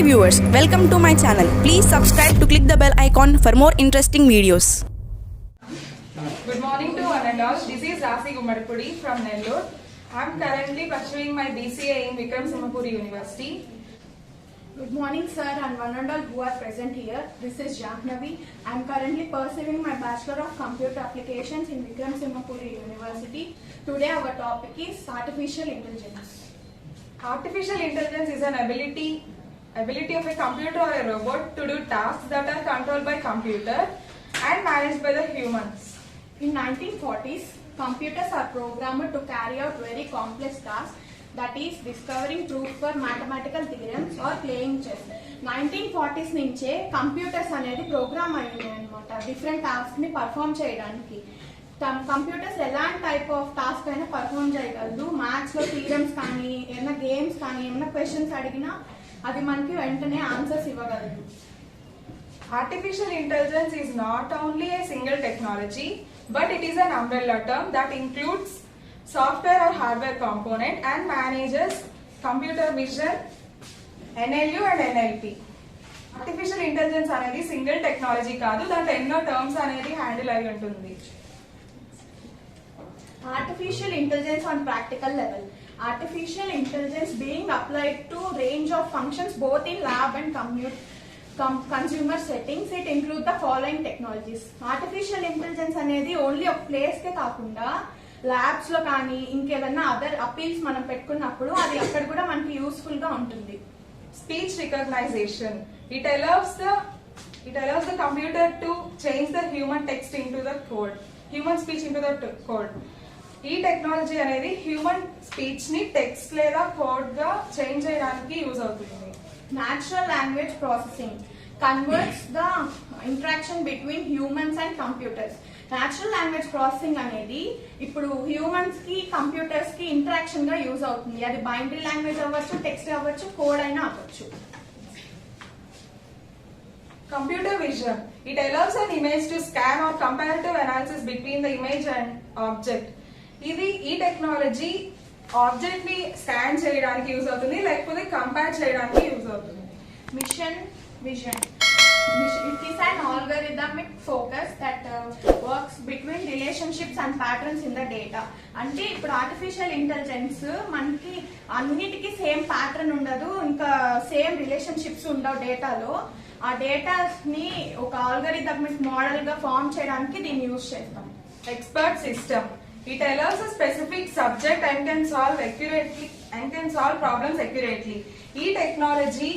Hi viewers, welcome to my channel. Please subscribe to click the bell icon for more interesting videos. Good morning to one and all. This is Rasi Gumadipudi from Nellore. I am currently pursuing my BCA in Vikram Simhapuri University. Good morning sir and one and all who are present here. This is Jahnavi. I am currently pursuing my Bachelor of Computer Applications in Vikram Simhapuri University. Today our topic is Artificial Intelligence. Artificial intelligence is an ability of a computer or a robot to do tasks that are controlled by computer and managed by the humans. In 1940s, computers are programmed to carry out very complex tasks, that is discovering truth for mathematical theorems or playing chess. 1940s నుంచే computers అనేది programme అయ్యాయి అనమాట different task ని perform చేయడానికి. Computers ఎలాంటి type of task అయినా perform చేయగలదు. Maths లో థీరమ్స్ కానీ ఏమైనా గేమ్స్ కానీ ఏమైనా క్వశ్చన్స్ అడిగినా అది మనకి వెంటనే ఆన్సర్స్ ఇవ్వగలదు. Artificial intelligence is not only a single technology, but it is an umbrella term that includes software or hardware component and manages computer vision, NLU and NLP. Artificial intelligence అనేది single technology కాదు, దాంట్లో ఎన్నో terms అనేది handle అయి ఉంటుంది. Artificial intelligence on practical level. Artificial intelligence being applied to range of functions both in lab and consumer settings. It includes the following technologies. Artificial intelligence అనేది only ఒక place కే కాకుండా labs లో కానీ ఇంకేదన్నా other appeals మనం పెట్టుకున్నప్పుడు అది అక్కడ కూడా మనకి యూస్ఫుల్ గా ఉంటుంది. Speech recognition. It allows the computer to change the human text into the code. Human speech into the code. ఈ టెక్నాలజీ అనేది హ్యూమన్ స్పీచ్ ని టెక్స్ట్ లేదా కోడ్ గా చేంజ్ చేయడానికి యూజ్ అవుతుంది. Natural language processing converts the interaction between humans and computers. Natural language processing అనేది ఇప్పుడు humans కి కంప్యూటర్స్ కి ఇంటరాక్షన్ గా యూజ్ అవుతుంది. అది బైనరీ లాంగ్వేజ్ అవ్వచ్చు, టెక్స్ట్ అవ్వచ్చు, కోడ్ అయినా అవ్వచ్చు. Computer vision. It allows an image to scan or comparative analysis between the image and object. ఈ టెక్నాలజీ ఆబ్జెక్ట్ ని స్కాన్ చేయడానికి యూజ్ అవుతుంది, లేకపోతే కంపేర్ చేయడానికి యూజ్ అవుతుంది. Mission vision. It is an algorithmic focus that works between relationships and patterns in the data. అంటే ఇప్పుడు artificial intelligence మనకి అన్నిటికీ సేమ్ ప్యాటర్న్ ఉండదు, ఇంకా సేమ్ రిలేషన్షిప్స్ ఉండవు డేటాలో. ఆ డేటాస్ ని ఒక ఆల్గరిథమిక్ మోడల్ గా ఫార్మ్ చేయడానికి దీన్ని యూజ్ చేస్తాం. Expert system. It allows a specific subject and can solve problems accurately. ఈ టెక్నాలజీ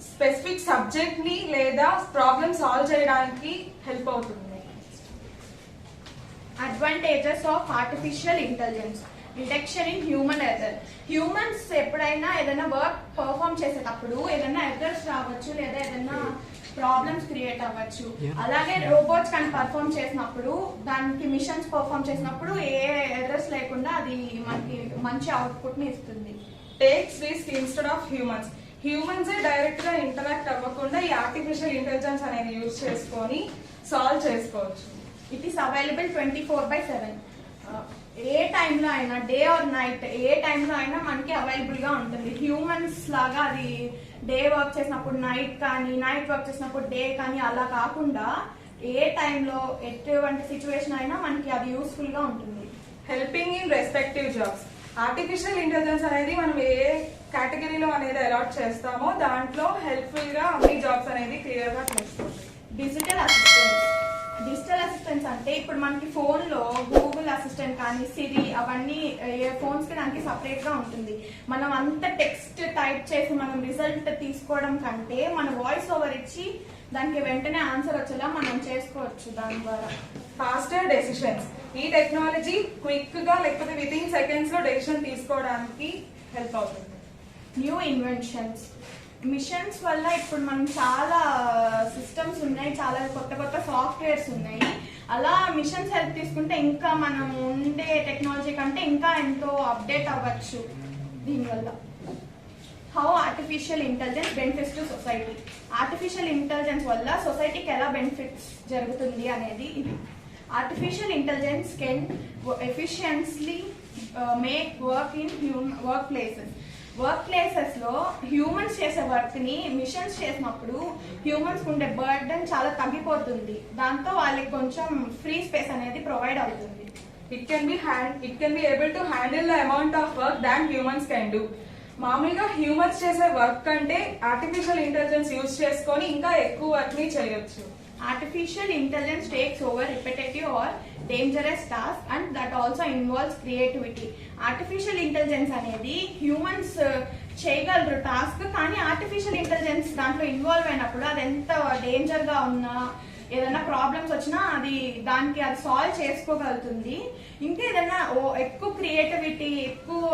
స్పెసిఫిక్ సబ్జెక్ట్ ని లేదా ప్రాబ్లమ్ సాల్వ్ చేయడానికి హెల్ప్ అవుతుంది. Advantages of artificial intelligence. Detection in human error. Humans ఎప్పుడైనా ఏదైనా వర్క్ పర్ఫామ్ చేసేటప్పుడు ఏదైనా ఎర్రర్స్ రావచ్చు, లేదా ఏదైనా ప్రాబ్లమ్స్ క్రియేట్ అవ్వచ్చు. అలాగే రోబోట్స్ కానీ పర్ఫామ్ చేసినప్పుడు, దానికి మిషన్స్ పర్ఫామ్ చేసినప్పుడు ఏ ఎర్రర్స్ లేకుండా అది మనకి మంచి అవుట్పుట్ ని ఇస్తుంది. Takes risk instead of humans direct గా ఇంటరాక్ట్ అవ్వకుండా ఈ ఆర్టిఫిషియల్ ఇంటెలిజెన్స్ అనేది యూజ్ చేసుకొని సాల్వ్ చేసుకోవచ్చు. It is available 24/7. ఏ టైంలో అయినా, డే ఆర్ నైట్, ఏ టైంలో అయినా మనకి అవైలబుల్ గా ఉంటుంది. హ్యూమన్స్ లాగా అది డే వర్క్ చేసినప్పుడు నైట్ కానీ, నైట్ వర్క్ చేసినప్పుడు డే కానీ అలా కాకుండా ఏ టైంలో ఎటువంటి సిచ్యువేషన్ అయినా మనకి అది యూస్ఫుల్ గా ఉంటుంది. Helping in respective jobs. Artificial intelligence అనేది మనం ఏ కేటగిరీలో అనేది అలాట్ చేస్తామో దాంట్లో హెల్ప్ఫుల్ గా అన్ని జాబ్స్ అనేది క్లియర్ గా చేస్తుంది. డిజిటల్ అసిస్టెంట్స్ అంటే ఇప్పుడు మనకి ఫోన్ లో గూగుల్ అసిస్టెంట్ కానీ, సిరి, అవన్నీ ఫోన్స్ కి దానికి సపరేట్ గా ఉంటుంది. మనం అంత టెక్స్ట్ టైప్ చేసి మనం రిజల్ట్ తీసుకోవడం కంటే మన వాయిస్ ఓవర్ ఇచ్చి దానికి వెంటనే ఆన్సర్ వచ్చేలా మనం చేసుకోవచ్చు దాని ద్వారా. Faster decisions. ఈ టెక్నాలజీ క్విక్ గా లేకపోతే విత్ ఇన్ సెకండ్స్ లో డెసిషన్ తీసుకోవడానికి హెల్ప్ అవుతుంది. New inventions. మిషన్స్ వల్ల ఇప్పుడు మనం చాలా సిస్టమ్స్ ఉన్నాయి, చాలా కొత్త సాఫ్ట్వేర్స్ ఉన్నాయి. అలా మిషన్స్ హెల్ప్ తీసుకుంటే ఇంకా మనం ఉండే టెక్నాలజీ కంటే ఇంకా ఎంతో అప్డేట్ అవ్వచ్చు దీనివల్ల. How artificial intelligence benefits to society. Artificial intelligence వల్ల సొసైటీకి ఎలా బెనిఫిట్స్ జరుగుతుంది అనేది ఇది. Artificial intelligence can efficiently make work in work places. Work places లో హ్యూమన్స్ చేసే వర్క్ ని మిషన్స్ చేసినప్పుడు హ్యూమన్స్ ఉండే బర్డెన్ చాలా తగ్గిపోతుంది. దాంతో వాళ్ళకి కొంచెం ఫ్రీ స్పేస్ అనేది ప్రొవైడ్ అవుతుంది. It can be able to handle the amount of work that humans can do. మామూలుగా హ్యూమన్స్ చేసే వర్క్ కంటే ఆర్టిఫిషియల్ ఇంటెలిజెన్స్ యూజ్ చేసుకొని ఇంకా ఎక్కువ వర్క్ ని చేయొచ్చు. Artificial intelligence takes over repetitive or dangerous task and that also involves creativity. Artificial intelligence అనేది humans చేయగలరు టాస్క్, కానీ ఆర్టిఫిషియల్ ఇంటెలిజెన్స్ దాంట్లో ఇన్వాల్వ్ అయినప్పుడు అది ఎంత డేంజర్ గా ఉన్నా ఏదైనా ప్రాబ్లమ్స్ వచ్చినా అది సాల్వ్ చేసుకోగలుగుతుంది. ఇంకా ఏదైనా ఎక్కువ క్రియేటివిటీ ఎక్కువ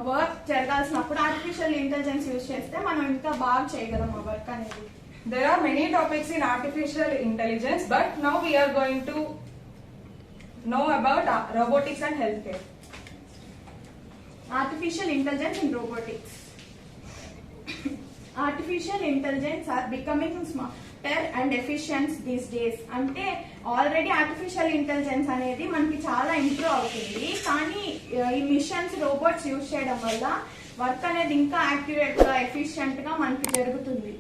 వర్క్ జరగాల్సినప్పుడు ఆర్టిఫిషియల్ ఇంటెలిజెన్స్ యూజ్ చేస్తే మనం ఇంకా బాగా చేయగలం ఆ వర్క్ అనేది. There are many topics in artificial intelligence, but now we are going to know about robotics and healthcare. Artificial intelligence in robotics. Artificial intelligence are becoming smarter and efficient these days. అంటే already artificial intelligence అనేది మనకి చాలా improve అవుతుంది, కానీ ఈ machines robots use చేయడం వల్ల work అనేది ఇంకా యాక్యురేట్ గా ఎఫిషియెంట్ గా మనకి జరుగుతుంది.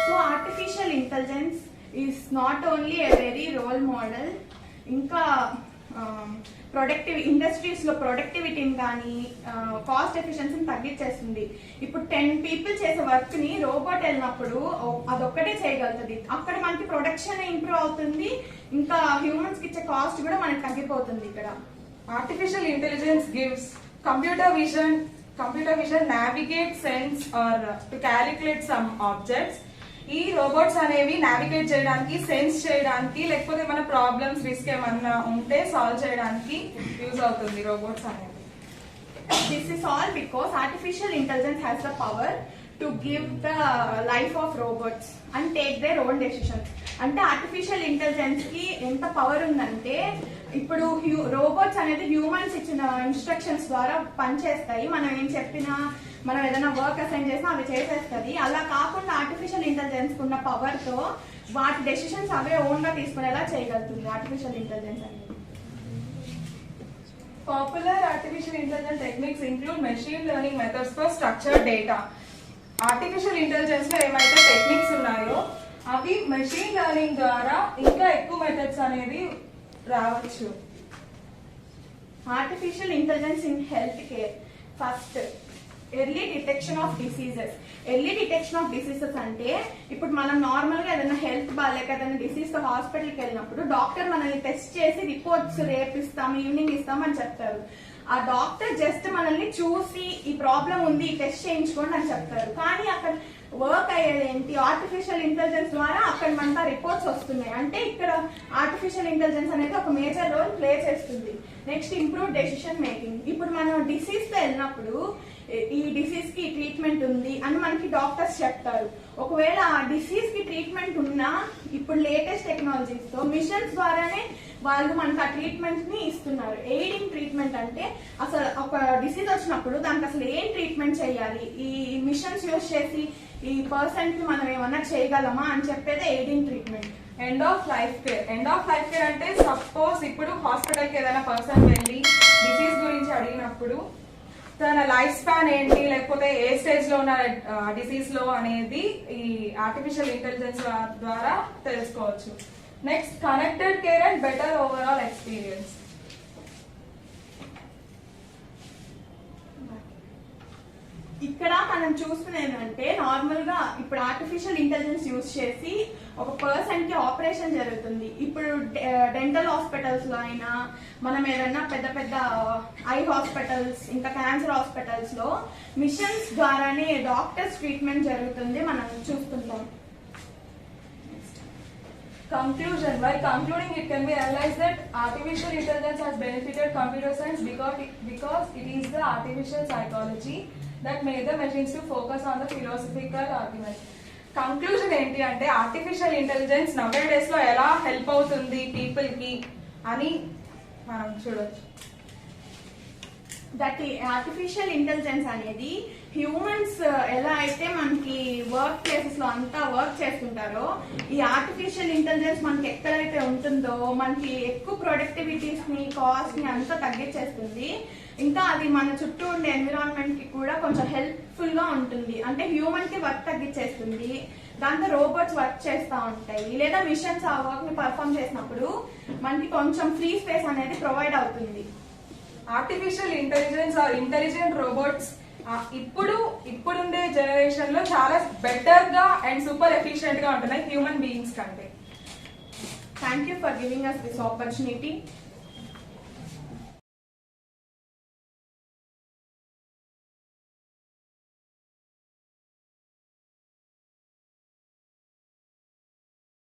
So artificial intelligence is not only a very role model, ఇంకా ఇండస్ట్రీస్ లో ప్రొడక్టివిటీని కానీ కాస్ట్ ఎఫిషియన్సీని తగ్గించేస్తుంది. ఇప్పుడు 10 people చేసే వర్క్ ని రోబోట్ వెళ్ళినప్పుడు అదొక్కటే చేయగలుగుతుంది. అక్కడ మనకి ప్రొడక్షన్ ఇంప్రూవ్ అవుతుంది, ఇంకా హ్యూమన్స్ కి ఇచ్చే కాస్ట్ కూడా మనకి తగ్గిపోతుంది. ఇక్కడ artificial intelligence gives computer vision navigate sense or to calculate some objects. ఈ రోబోట్స్ అనేవి నావిగేట్ చేయడానికి, సెన్స్ చేయడానికి, లేకపోతే మన ప్రాబ్లమ్స్ రిస్క్ ఏమన్నా ఉంటే సాల్వ్ చేయడానికి యూజ్ అవుతుంది రోబోట్స్ అనేవి. This is all because artificial intelligence has the power to give the life of robots and take their own decisions. అంటే ఆర్టిఫిషియల్ ఇంటెలిజెన్స్ కి ఎంత పవర్ ఉందంటే ఇప్పుడు రోబోట్స్ అనేది హ్యూమన్స్ ఇచ్చిన ఇన్స్ట్రక్షన్స్ ద్వారా పనిచేస్తాయి. మనం ఏం చెప్పినా, మనం ఏదైనా వర్క్ అసైన్ చేసినా అవి చేసేస్తుంది. అలా కాకుండా ఆర్టిఫిషియల్ ఇంటెలిజెన్స్ ఉన్న పవర్ తో వాటి డెసిషన్స్ అవే ఓన్ గా తీసుకునేలా చేయగలుగుతుంది ఆర్టిఫిషియల్ ఇంటెలిజెన్స్ అనేది. Popular artificial intelligence techniques include machine learning methods for structured data. Artificial intelligence లో ఏమైతే టెక్నిక్స్ ఉన్నాయో అవి మెషిన్ లెర్నింగ్ ద్వారా ఇంకా ఎక్కువ మెథడ్స్ అనేది రావచ్చు. Artificial intelligence in health care. First, early detection of diseases. Early detection of diseases అంటే ఇప్పుడు మనం నార్మల్ గా ఏదైనా హెల్త్ బాగాలేక ఏదైనా డిసీజ్ తో హాస్పిటల్కి వెళ్ళినప్పుడు డాక్టర్ మనల్ని టెస్ట్ చేసి రిపోర్ట్స్ రేపు ఇస్తాం, ఈవినింగ్ ఇస్తాం అని చెప్తారు. ఆ డాక్టర్ జస్ట్ మనల్ని చూసి ఈ ప్రాబ్లం ఉంది, ఈ టెస్ట్ చేయించుకోండి అని చెప్తారు. కానీ అక్కడ వర్క్ అయ్యేది ఏంటి? ఆర్టిఫిషియల్ ఇంటెలిజెన్స్ ద్వారా అక్కడ మనకు రిపోర్ట్స్ వస్తున్నాయి. అంటే ఇక్కడ ఆర్టిఫిషియల్ ఇంటెలిజెన్స్ అనేది ఒక మేజర్ రోల్ ప్లే చేస్తుంది. Next, improve decision making. ఇప్పుడు మనం డిసీజ్ తో వెళ్ళినప్పుడు ఈ డిసీజ్ కి ట్రీట్మెంట్ ఉంది అని మనకి డాక్టర్స్ చెప్తారు. ఒకవేళ ఆ డిసీజ్ కి ట్రీట్మెంట్ ఉన్నా ఇప్పుడు లేటెస్ట్ టెక్నాలజీస్ తో మిషన్స్ ద్వారానే వాళ్ళు మనకు ఆ ట్రీట్మెంట్ ని ఇస్తున్నారు. ఎయిడింగ్ ట్రీట్మెంట్ అంటే అసలు ఒక డిసీజ్ వచ్చినప్పుడు దానికి అసలు ఏం ట్రీట్మెంట్ చేయాలి, ఈ మిషన్స్ యూజ్ చేసి ఈ పర్సన్ కి మనం ఏమన్నా చేయగలమా అని చెప్పేదే aiding treatment. End of life care. End of life care అంటే సపోజ్ ఇప్పుడు హాస్పిటల్ కి ఏదైనా పర్సన్ వెళ్ళి డిసీజ్ గురించి అడిగినప్పుడు తన లైఫ్ స్పాన్ ఏంటి, లేకపోతే ఏ స్టేజ్ లో ఉన్న డిసీజ్ లో అనేది ఈ ఆర్టిఫిషియల్ ఇంటెలిజెన్స్ ద్వారా తెలుసుకోవచ్చు. Next, connected care and better overall experience. ఇక్కడ మనం చూస్తున్నది ఏంటంటే నార్మల్ గా ఇప్పుడు ఆర్టిఫిషియల్ ఇంటెలిజెన్స్ యూజ్ చేసి ఒక పర్సన్ కి ఆపరేషన్ జరుగుతుంది. ఇప్పుడు డెంటల్ హాస్పిటల్స్ లో అయినా, మనం ఏదైనా పెద్ద పెద్ద ఐ హాస్పిటల్స్, ఇంకా క్యాన్సర్ హాస్పిటల్స్ లో మిషన్స్ ద్వారానే డాక్టర్స్ ట్రీట్మెంట్ జరుగుతుంది, మనం చూస్తుంటాం. Conclusion. By concluding, it can be analyzed that artificial intelligence has benefited computer science because it is the artificial psychology that made the machines to focus on the philosophical argument. Conclusion ఏంటి అంటే artificial intelligence నవే days లో ఎలా help అవుతుంది people కి అని మనం చూడొచ్చు. That artificial intelligence అనేది హ్యూమన్స్ ఎలా అయితే మనకి వర్క్ ప్లేసెస్ లో అంతా వర్క్ చేస్తుంటారో ఈ ఆర్టిఫిషియల్ ఇంటెలిజెన్స్ మనకి ఎక్కడైతే ఉంటుందో మనకి ఎక్కువ ప్రొడక్టివిటీస్ ని కాస్ట్ ని అంతా తగ్గించేస్తుంది. ఇంకా అది మన చుట్టూ ఉండే ఎన్విరాన్మెంట్ కి కూడా కొంచెం హెల్ప్ఫుల్ గా ఉంటుంది. అంటే హ్యూమన్ కి వర్క్ తగ్గించేస్తుంది, దాంతో రోబోట్స్ వర్క్ చేస్తూ ఉంటాయి, లేదా మిషన్స్ ఆ వర్క్ ని పర్ఫామ్ చేసినప్పుడు మనకి కొంచెం ఫ్రీ స్పేస్ అనేది ప్రొవైడ్ అవుతుంది. Artificial intelligence or intelligent robots ఇప్పుడుండే జనరేషన్ లో చాలా బెటర్ గా అండ్ సూపర్ ఎఫిషియెంట్ గా ఉంటున్నాయి హ్యూమన్ బీయింగ్స్ కంటే. Thank you for giving us this opportunity.